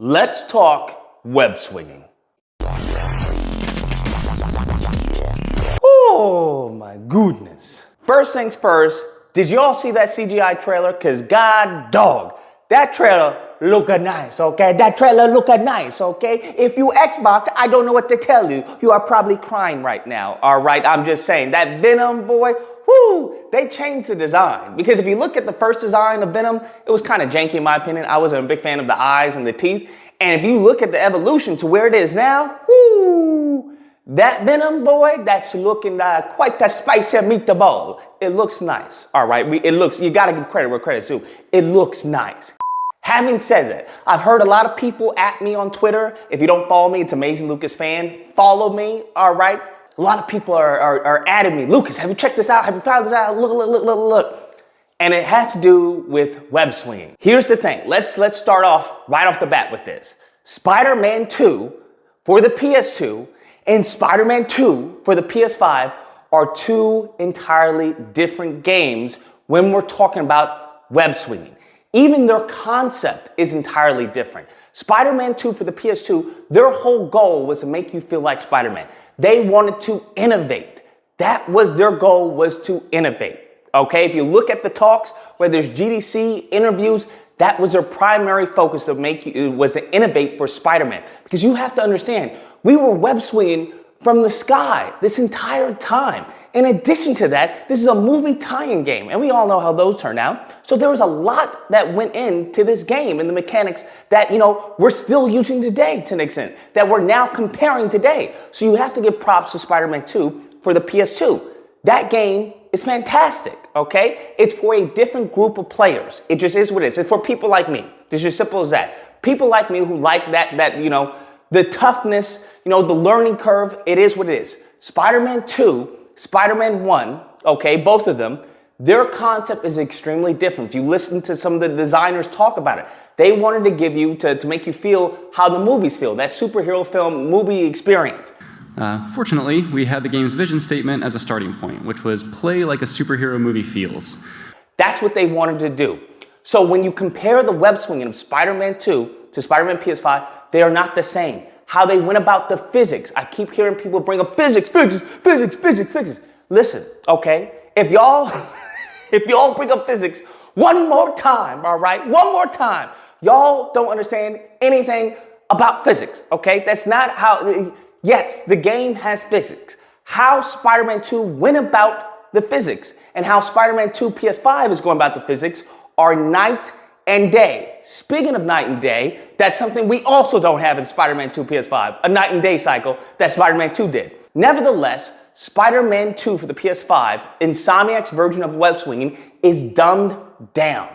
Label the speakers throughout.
Speaker 1: Let's talk web swinging. Oh my goodness. First things first, did y'all see that CGI trailer? Cause god dog, that trailer look nice, okay? That trailer look nice, okay? If you Xbox, I don't know what to tell you. You are probably crying right now, all right? I'm just saying, that Venom boy, whoo, they changed the design. Because if you look at the first design of Venom, it was kind of janky in my opinion. I wasn't a big fan of the eyes and the teeth. And if you look at the evolution to where it is now, whoo, that Venom boy, that's looking quite a spicy meatball. It looks nice, all right? You gotta give credit where credit's due. It looks nice. Having said that, I've heard a lot of people at me on Twitter. If you don't follow me, it's Amazing Lucas Fan. Follow me, all right? A lot of people are adding me. Lucas, have you checked this out? Have you found this out? Look. And it has to do with web swinging. Here's the thing. Let's start off right off the bat with this. Spider-Man 2 for the PS2 and Spider-Man 2 for the PS5 are two entirely different games when we're talking about web swinging. Even their concept is entirely different. Spider-Man 2 for the PS2, their whole goal was to make you feel like Spider-Man. They wanted to innovate. That was their goal, was to innovate. Okay, if you look at the talks, where there's GDC interviews, that was their primary focus was to innovate for Spider-Man. Because you have to understand, we were web swinging from the sky this entire time. In addition to that, this is a movie tie-in game, and we all know how those turn out. So there was a lot that went into this game and the mechanics that, we're still using today to an extent, that we're now comparing today. So you have to give props to Spider-Man 2 for the PS2. That game is fantastic, okay? It's for a different group of players. It just is what it is. It's for people like me. It's just simple as that. People like me who like that the toughness, the learning curve, it is what it is. Spider-Man 2, Spider-Man 1, okay, both of them, their concept is extremely different. If you listen to some of the designers talk about it, they wanted to give you, to make you feel how the movies feel, that superhero film movie experience.
Speaker 2: Fortunately, we had the game's vision statement as a starting point, which was play like a superhero movie feels.
Speaker 1: That's what they wanted to do. So when you compare the web swinging of Spider-Man 2 to Spider-Man PS5, they are not the same. How they went about the physics. I keep hearing people bring up physics. Listen, okay? If y'all bring up physics one more time, all right? One more time. Y'all don't understand anything about physics, okay? That's not how, yes, the game has physics. How Spider-Man 2 went about the physics and how Spider-Man 2 PS5 is going about the physics are night and day. Speaking of night and day, that's something we also don't have in Spider-Man 2 PS5, a night and day cycle that Spider-Man 2 did. Nevertheless, Spider-Man 2 for the PS5, Insomniac's version of web swinging, is dumbed down.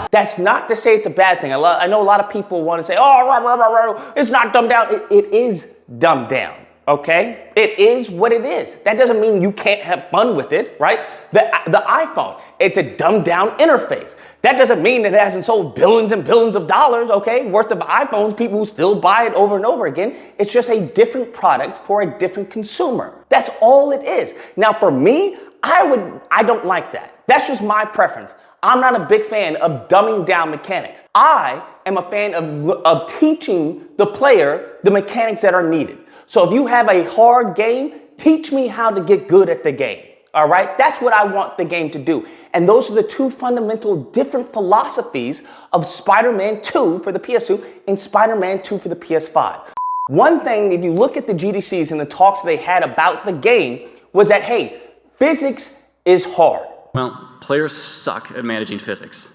Speaker 1: That's not to say it's a bad thing. I know a lot of people want to say, it's not dumbed down. It is dumbed down. Okay? It is what it is. That doesn't mean you can't have fun with it, right? The iPhone, it's a dumbed down interface. That doesn't mean that it hasn't sold billions and billions of dollars, okay, worth of iPhones. People who still buy it over and over again. It's just a different product for a different consumer. That's all it is. Now for me, I don't like that. That's just my preference. I'm not a big fan of dumbing down mechanics. I am a fan of teaching the player the mechanics that are needed. So if you have a hard game, teach me how to get good at the game. All right? That's what I want the game to do. And those are the two fundamental different philosophies of Spider-Man 2 for the PS2 and Spider-Man 2 for the PS5. One thing, if you look at the GDCs and the talks they had about the game, was that, hey, physics is hard.
Speaker 2: Well, players suck at managing physics.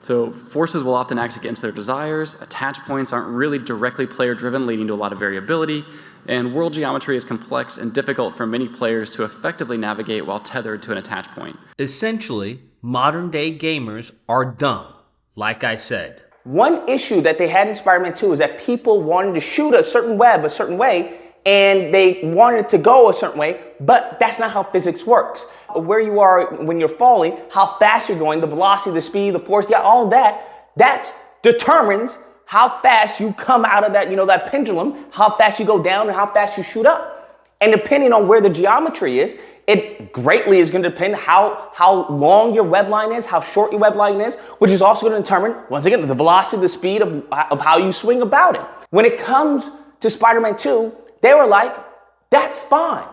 Speaker 2: So forces will often act against their desires, attach points aren't really directly player-driven, leading to a lot of variability, and world geometry is complex and difficult for many players to effectively navigate while tethered to an attach point.
Speaker 3: Essentially, modern-day gamers are dumb, like I said.
Speaker 1: One issue that they had in Spider-Man 2 is that people wanted to shoot a certain web a certain way, and they wanted it to go a certain way, but that's not how physics works. Where you are when you're falling, how fast you're going, the velocity, the speed, the force, all that determines how fast you come out of that, that pendulum, how fast you go down and how fast you shoot up. And depending on where the geometry is, it greatly is going to depend how long your web line is, how short your web line is, which is also going to determine, once again, the velocity, the speed of how you swing about it. When it comes to Spider-Man 2, they were like, that's fine.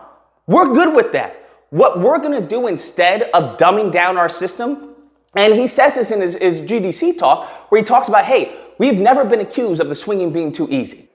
Speaker 1: We're good with that. What we're going to do instead of dumbing down our system, and he says this in his GDC talk, where he talks about, hey, we've never been accused of the swinging being too easy.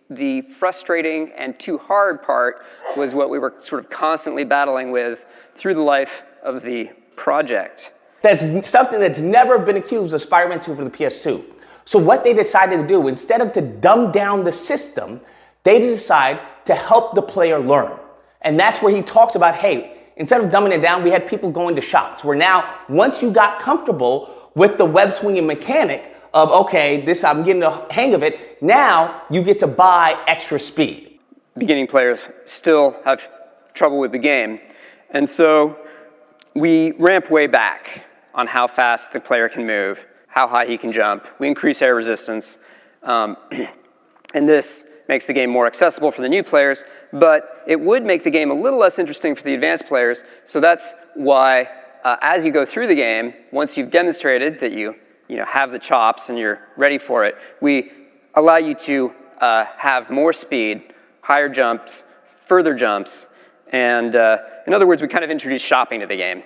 Speaker 4: The frustrating and too hard part was what we were sort of constantly battling with through the life of the project.
Speaker 1: That's something that's never been accused of Spider-Man 2 for the PS2. So what they decided to do, instead of to dumb down the system, they decide to help the player learn. And that's where he talks about, hey, instead of dumbing it down, we had people going to shops where now, once you got comfortable with the web swinging mechanic of, okay, I'm getting the hang of it, now you get to buy extra speed.
Speaker 4: Beginning players still have trouble with the game. And so we ramp way back on how fast the player can move, how high he can jump. We increase air resistance. And this makes the game more accessible for the new players, but it would make the game a little less interesting for the advanced players. So that's why, as you go through the game, once you've demonstrated that you have the chops and you're ready for it, we allow you to have more speed, higher jumps, further jumps, and in other words, we kind of introduce shopping to the game.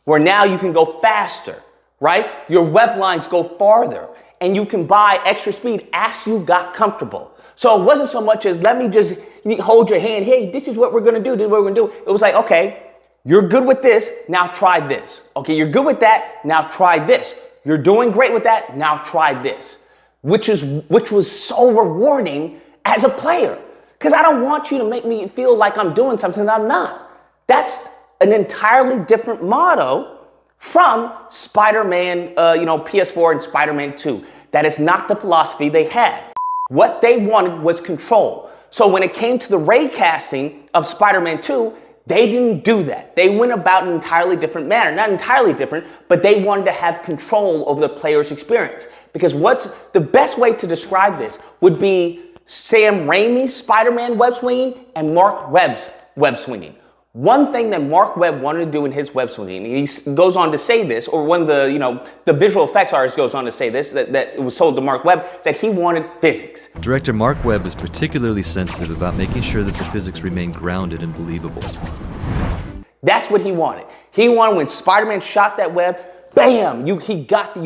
Speaker 1: Where now you can go faster, right? Your web lines go farther, and you can buy extra speed as you got comfortable. So it wasn't so much as, let me just hold your hand, hey, this is what we're gonna do, this is what we're gonna do. It was like, okay, you're good with this, now try this. Okay, you're good with that, now try this. You're doing great with that, now try this. Which was so rewarding as a player. Because I don't want you to make me feel like I'm doing something that I'm not. That's an entirely different motto from Spider-Man, PS4 and Spider-Man 2. That is not the philosophy they had. What they wanted was control. So when it came to the ray casting of Spider-Man 2, they didn't do that. They went about an entirely different manner. Not entirely different, but they wanted to have control over the player's experience. Because what's the best way to describe this would be Sam Raimi's Spider-Man web swinging and Mark Webb's web swinging. One thing that Mark Webb wanted to do in his web swinging, and he goes on to say this, or one of the visual effects artists goes on to say this, that it was told to Mark Webb, that he wanted physics.
Speaker 5: Director Mark Webb is particularly sensitive about making sure that the physics remain grounded and believable.
Speaker 1: That's what he wanted. He wanted when Spider-Man shot that web, bam, you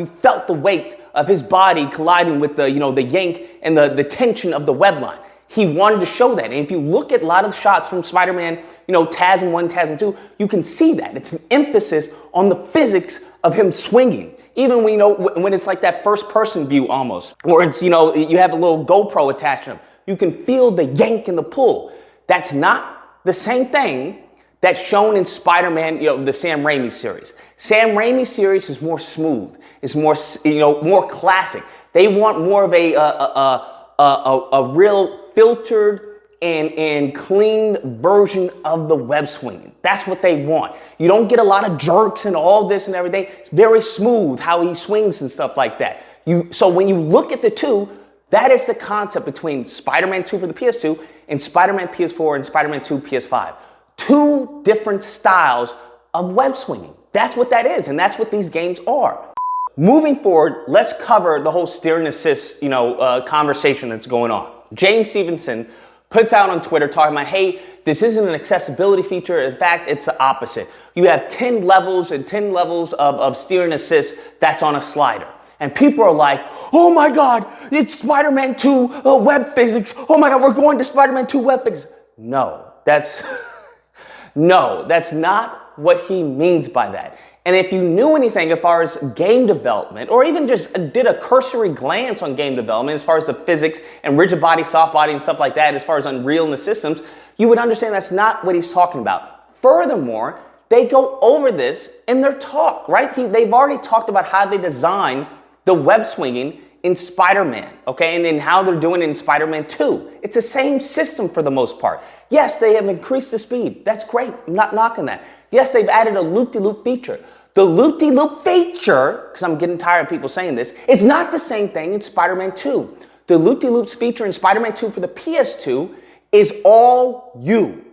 Speaker 1: felt the weight of his body colliding with the yank and the tension of the web line. He wanted to show that. And if you look at a lot of the shots from Spider-Man, TASM 1, TASM 2, you can see that. It's an emphasis on the physics of him swinging. Even when it's like that first person view almost, or it's, you have a little GoPro attached to him, you can feel the yank and the pull. That's not the same thing that's shown in Spider-Man, the Sam Raimi series. Sam Raimi series is more smooth. It's more, more classic. They want more of a real filtered and clean version of the web swinging. That's what they want. You don't get a lot of jerks and all this and everything. It's very smooth how he swings and stuff like that. So when you look at the two, that is the concept between Spider-Man 2 for the PS2 and Spider-Man PS4 and Spider-Man 2 PS5. Two different styles of web swinging. That's what that is, and that's what these games are. Moving forward, let's cover the whole steer and assist, conversation that's going on. James Stevenson puts out on Twitter talking about, hey, this isn't an accessibility feature. In fact, it's the opposite. You have 10 levels and 10 levels of steer and assist that's on a slider. And people are like, oh my God, it's Spider-Man 2 web physics. Oh my God, we're going to Spider-Man 2 web physics. No, that's not what he means by that. And if you knew anything as far as game development, or even just did a cursory glance on game development as far as the physics and rigid body, soft body, and stuff like that, as far as Unreal and the systems, you would understand that's not what he's talking about. Furthermore, they go over this in their talk, right? They've already talked about how they design the web swinging in Spider-Man, okay? And then how they're doing it in Spider-Man 2. It's the same system for the most part. Yes, they have increased the speed. That's great. I'm not knocking that. Yes, they've added a loop-de-loop feature. The loop-de-loop feature, because I'm getting tired of people saying this, is not the same thing in Spider-Man 2. The loop-de-loops feature in Spider-Man 2 for the PS2 is all you.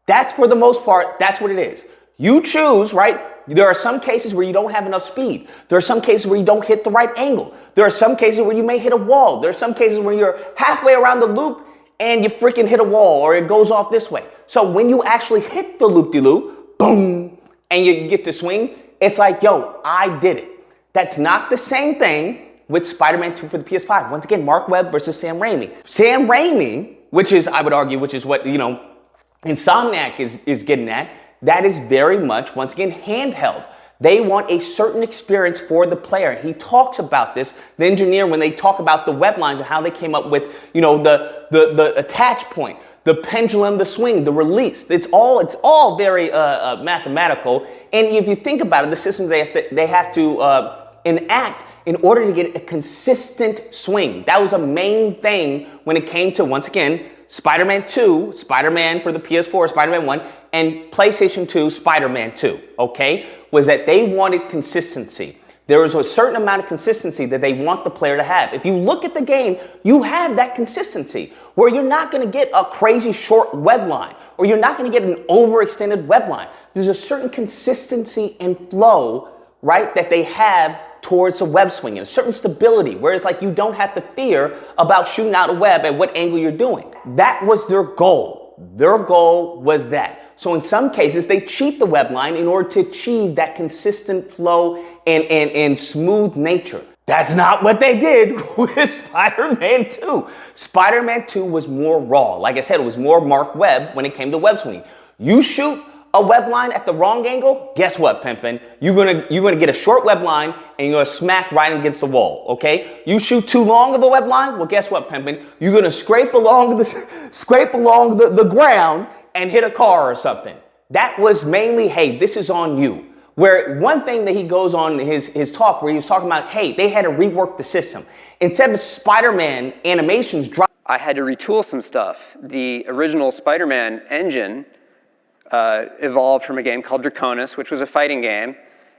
Speaker 1: That's for the most part, that's what it is. You choose, right? There are some cases where you don't have enough speed. There are some cases where you don't hit the right angle. There are some cases where you may hit a wall. There are some cases where you're halfway around the loop and you freaking hit a wall or it goes off this way. So when you actually hit the loop-de-loop, boom, and you get to swing, it's like, yo, I did it. That's not the same thing with Spider-Man 2 for the PS5. Once again, Mark Webb versus Sam Raimi. Sam Raimi, which is, I would argue, which is what, Insomniac is getting at, that is very much, once again, handheld. They want a certain experience for the player. He talks about this, the engineer, when they talk about the web lines and how they came up with, the attach point, the pendulum, the swing, the release. It's all very mathematical. And if you think about it, the systems they have to enact in order to get a consistent swing. That was a main thing when it came to, once again, Spider-Man 2, Spider-Man for the PS4, Spider-Man 1, and PlayStation 2, Spider-Man 2, okay? Was that they wanted consistency. There is a certain amount of consistency that they want the player to have. If you look at the game, you have that consistency where you're not going to get a crazy short web line or you're not going to get an overextended web line. There's a certain consistency and flow, right, that they have towards a web swing and a certain stability, whereas like you don't have to fear about shooting out a web at what angle you're doing. That was their goal. Their goal was that. So in some cases, they cheat the web line in order to achieve that consistent flow and smooth nature. That's not what they did with Spider-Man 2. Spider-Man 2 was more raw. Like I said, it was more Mark Webb when it came to web swinging. You shoot a web line at the wrong angle, guess what, pimpin'? You're gonna get a short web line and you're gonna smack right against the wall, okay? You shoot too long of a web line, well, guess what, pimpin'? You're gonna scrape along the ground and hit a car or something. That was mainly, hey, this is on you. Where one thing that he goes on in his talk where he was talking about, hey, they had to rework the system. Instead of Spider-Man animations,
Speaker 4: I had to retool some stuff. The original Spider-Man engine evolved from a game called Draconis, which was a fighting game,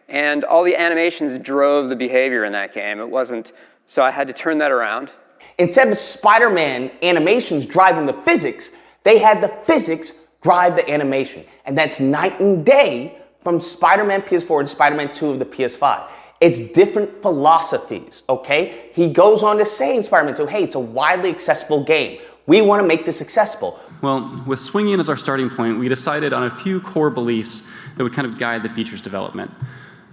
Speaker 4: and all the animations drove the behavior in that game. It wasn't, so I had to turn that around.
Speaker 1: Instead of Spider-Man animations driving the physics, they had the physics drive the animation. And that's night and day from Spider-Man PS4 to Spider-Man 2 of the PS5. It's different philosophies, okay? He goes on to say in Spider-Man 2, hey, it's a widely accessible game. We want to make this accessible.
Speaker 2: Well, with swinging as our starting point, we decided on a few core beliefs that would kind of guide the feature's development.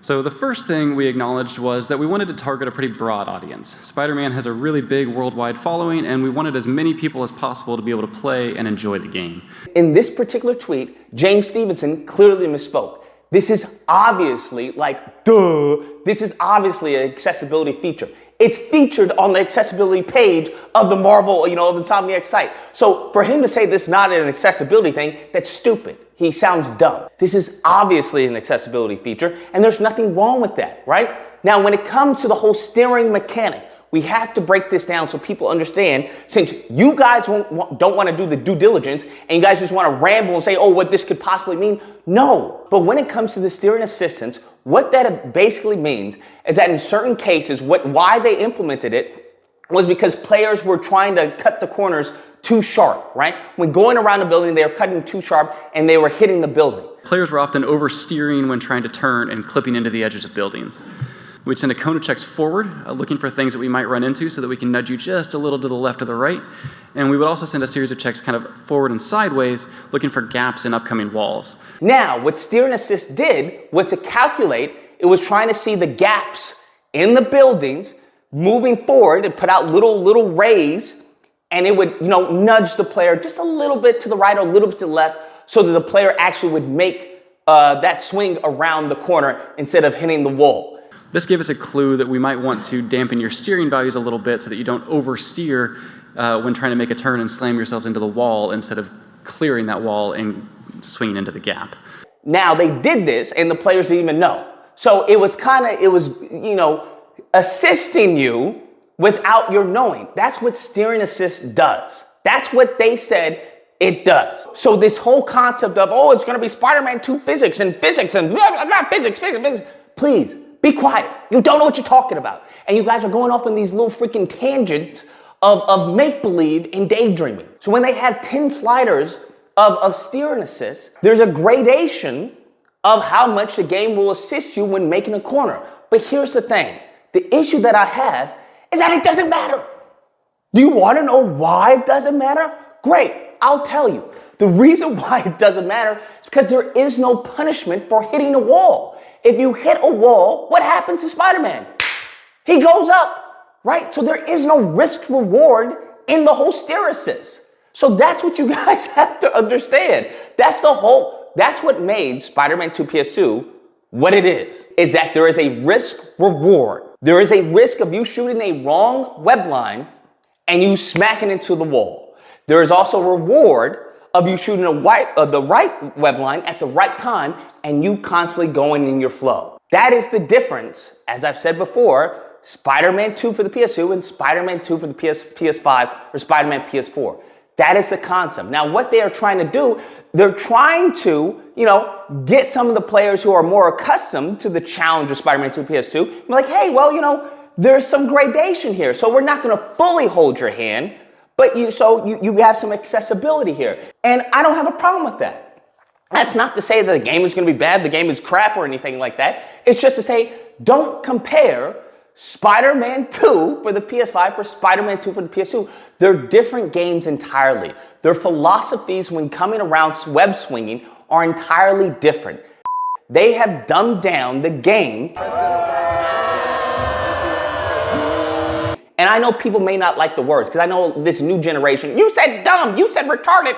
Speaker 2: So the first thing we acknowledged was that we wanted to target a pretty broad audience. Spider-Man has a really big worldwide following, and we wanted as many people as possible to be able to play and enjoy the game.
Speaker 1: In this particular tweet, James Stevenson clearly misspoke. This is obviously this is obviously an accessibility feature. It's featured on the accessibility page of the Marvel, of the Insomniac site. So for him to say this is not an accessibility thing, that's stupid. He sounds dumb. This is obviously an accessibility feature, and there's nothing wrong with that, right? Now, when it comes to the whole steering mechanic, we have to break this down so people understand, since you guys don't want to do the due diligence and you guys just want to ramble and say, oh, what this could possibly mean. No. But when it comes to the steering assistance, what that basically means is that in certain cases, why they implemented it was because players were trying to cut the corners too sharp, right? When going around the building, they were cutting too sharp and they were hitting the building.
Speaker 2: Players were often oversteering when trying to turn and clipping into the edges of buildings. We'd send a cone of checks forward, looking for things that we might run into so that we can nudge you just a little to the left or the right. And we would also send a series of checks kind of forward and sideways, looking for gaps in upcoming walls.
Speaker 1: Now, what Steer and Assist did was to calculate, it was trying to see the gaps in the buildings moving forward and put out little rays, and it would, nudge the player just a little bit to the right or a little bit to the left so that the player actually would make that swing around the corner instead of hitting the wall.
Speaker 2: This gave us a clue that we might want to dampen your steering values a little bit so that you don't oversteer when trying to make a turn and slam yourselves into the wall instead of clearing that wall and swinging into the gap.
Speaker 1: Now, they did this and the players didn't even know. So it was assisting you without your knowing. That's what steering assist does. That's what they said it does. So this whole concept of, oh, it's going to be Spider-Man 2 physics and blah, blah, blah, physics. Please. Be quiet. You don't know what you're talking about. And you guys are going off on these little freaking tangents of make-believe and daydreaming. So when they have 10 sliders of steer and assist, there's a gradation of how much the game will assist you when making a corner. But here's the thing. The issue that I have is that it doesn't matter. Do you want to know why it doesn't matter? Great, I'll tell you. The reason why it doesn't matter is because there is no punishment for hitting a wall. If you hit a wall, what happens to Spider-Man? He goes up, right? So there is no risk reward in the whole steer assist. So that's what you guys have to understand. That's what made Spider-Man 2 PS2 what it is that there is a risk reward. There is a risk of you shooting a wrong web line and you smacking into the wall. There is also a reward of you shooting the right web line at the right time and you constantly going in your flow. That is the difference, as I've said before, Spider-Man 2 for the PS2 and Spider-Man 2 for the PS5 or Spider-Man PS4. That is the concept. Now, what they are trying to do, they're trying to, get some of the players who are more accustomed to the challenge of Spider-Man 2 PS2, and be like, hey, well, there's some gradation here. So we're not going to fully hold your hand, but you have some accessibility here. And I don't have a problem with that. That's not to say that the game is going to be bad, the game is crap or anything like that. It's just to say, don't compare Spider-Man 2 for the PS5 for Spider-Man 2 for the PS2. They're different games entirely. Their philosophies when coming around web swinging are entirely different. They have dumbed down the game. And I know people may not like the words because I know this new generation, you said dumb, you said retarded.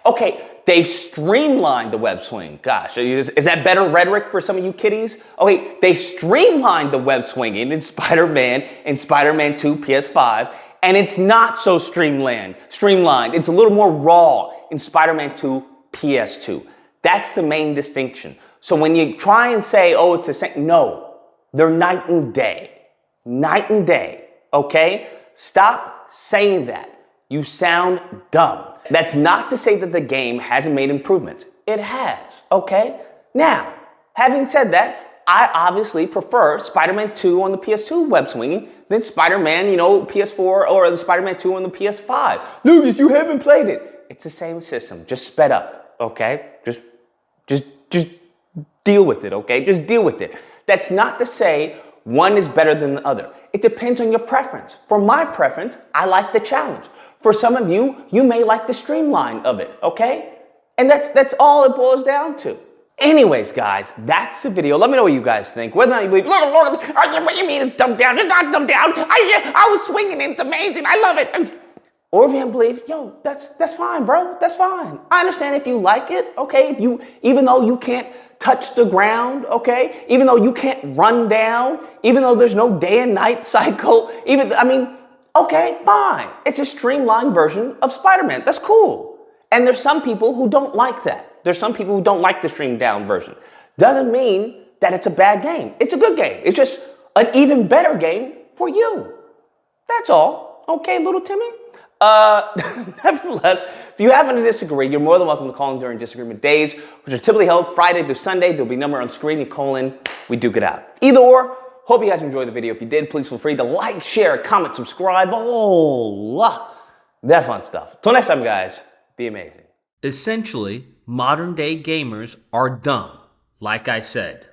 Speaker 1: Okay, they've streamlined the web swing. Gosh, is that better rhetoric for some of you kiddies? Okay, they streamlined the web swinging in Spider-Man and Spider-Man 2 PS5, and it's not so streamlined. It's a little more raw in Spider-Man 2 PS2. That's the main distinction. So when you try and say, oh, it's the same, no, they're night and day. Night and day, okay? Stop saying that. You sound dumb. That's not to say that the game hasn't made improvements. It has, okay? Now, having said that, I obviously prefer Spider-Man 2 on the PS2 web swinging than Spider-Man, PS4 or the Spider-Man 2 on the PS5. Lucas, you haven't played it. It's the same system, just sped up, okay? Just deal with it, okay? Just deal with it. That's not to say one is better than the other. It depends on your preference. For my preference, I like the challenge. For some of you, you may like the streamline of it, okay? And that's all it boils down to. Anyways, guys, that's the video. Let me know what you guys think. Whether or not you believe, what do you mean it's dumbed down? It's not dumbed down. I was swinging. It's amazing. I love it. Or if you don't believe, that's fine, bro. That's fine. I understand if you like it, okay? Even though you can't touch the ground, okay? Even though you can't run down, even though there's no day and night cycle, okay, fine. It's a streamlined version of Spider-Man. That's cool. And there's some people who don't like that. There's some people who don't like the streamed down version. Doesn't mean that it's a bad game. It's a good game. It's just an even better game for you. That's all. Okay, little Timmy? Nevertheless, if you happen to disagree, you're more than welcome to call in during disagreement days, which are typically held Friday through Sunday. There'll be a number on screen. You call in, we duke it out. Either or, hope you guys enjoyed the video. If you did, please feel free to like, share, comment, subscribe, all that fun stuff. Till next time, guys, be amazing.
Speaker 3: Essentially, modern day gamers are dumb, like I said.